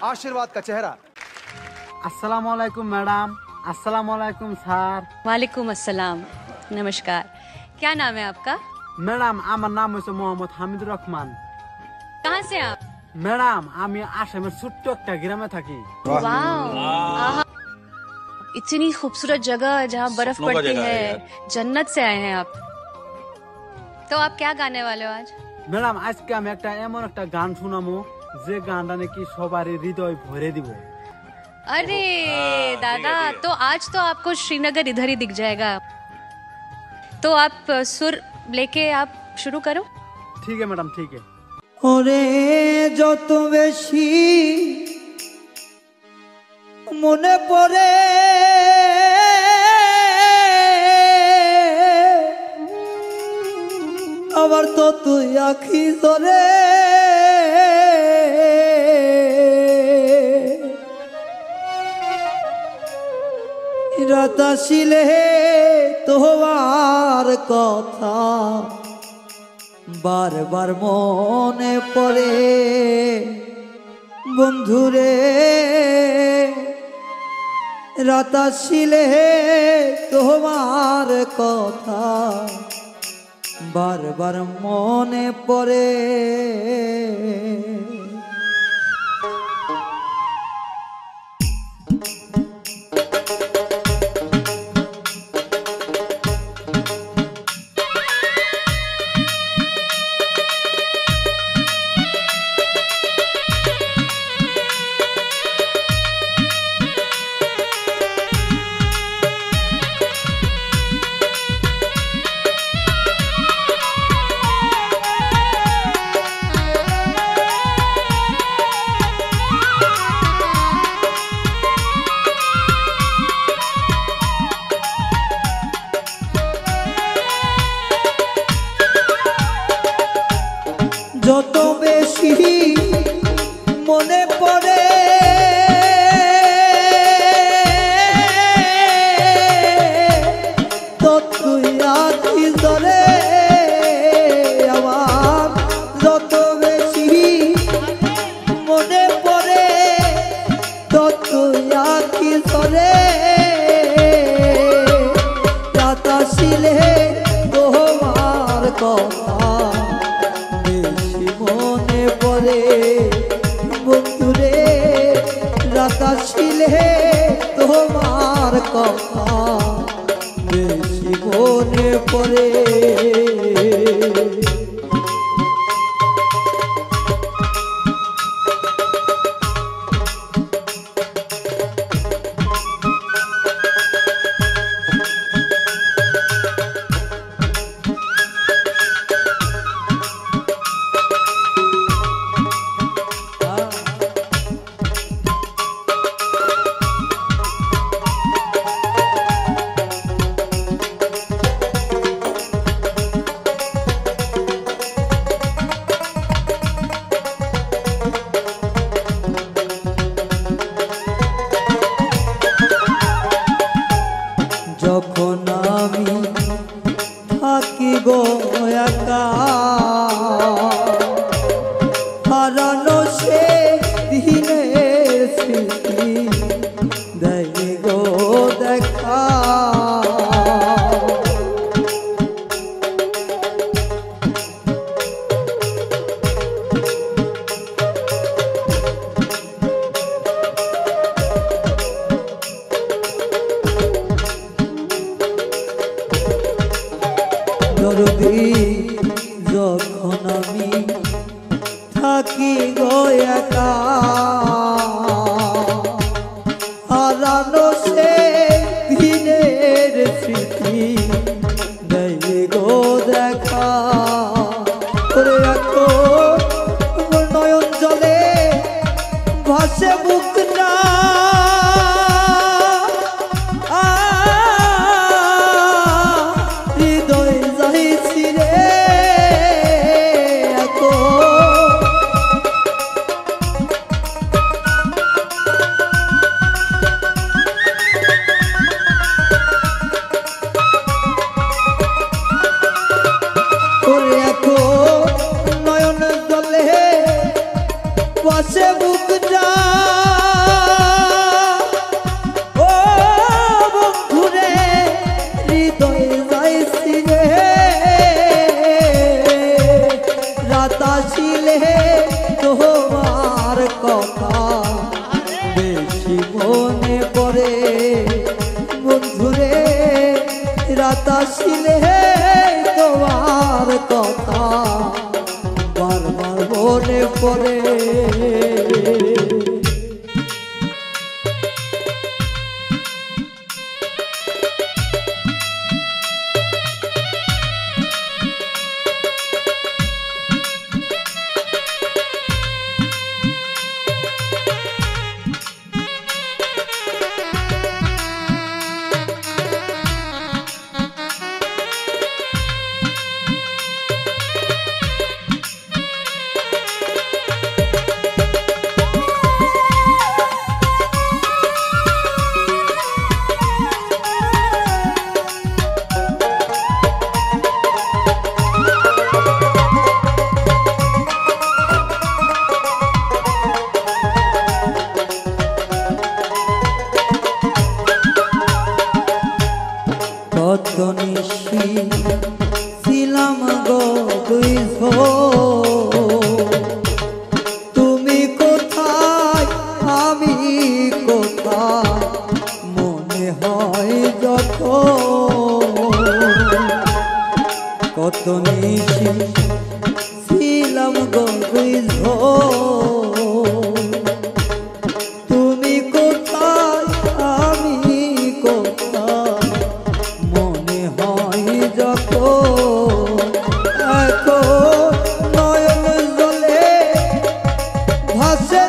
आशीर्वाद का चेहरा। अस्सलाम वालेकुम मैडम। अस्सलाम वालेकुम सर। वालेकुम अस्सलाम। नमस्कार। क्या नाम है आपका? मैडम আমার নাম হচ্ছে মোহাম্মদ হামিদুর রহমান। कहाँ से आप? मैडम আমি আসামের ছোট্ট একটা গ্রামে থাকি। वाह, इतनी खूबसूरत जगह जहाँ बर्फ पड़ती है, जन्नत से आए हैं आप। तो आप क्या गाने वाले हो आज? मैडम আজকে আমি একটা এমন একটা গান শোনাবো যে গানটা নাকি সবারই হৃদয় ভরে দিব। अरे दादा, तो आज तो आपको श्रीनगर इधर ही दिख जाएगा। तो आप सुर लेके आप शुरू करो। ठीक है मैडम, ठीक है। ওরে যত বেশি মনে পড়ে আবার তো তুই আখি ধরে রাত আসিলে তোমার কথা বারবার মনে পড়ে বন্ধুরে রাত আসিলে তোমার কথা বারবার মনে পড়ে। যত বেশি মনে পড়ে ততই আখি ধরে আমার, যত বেশি মনে পড়ে ততই আখি ধরে রাত আসিলে তোমার কথা মনে পড়ে বন্ধুরে রাত আসিলে তোমার কথা বেশি মনে পড়ে। যখন আমি থাকি গো একা হারানো সে দিনের স্মৃতি দেয় গো দেখা। দরদি যখন আমি থাকি গো একা হারানো সে দিনের স্মৃতি দেয় গো দেখা। করে রাখো নয়ন জলে ভাসে বুকটা নয়ন জলে ভাসে বুকটা রাত আসিলে তোমার কথা বেশি মনে পড়ে বন্ধুরে রাত আসিলে তোমার কথা বারবার মনে পড়ে কত নিশি ছিলাম গো দুই তুমি কোথায় আমি কোথায় মনে হয় যখন কত নিশি ছিলাম গো দুই তুমি কোথায় আমি কোথায় নয়ন জলে ভাসে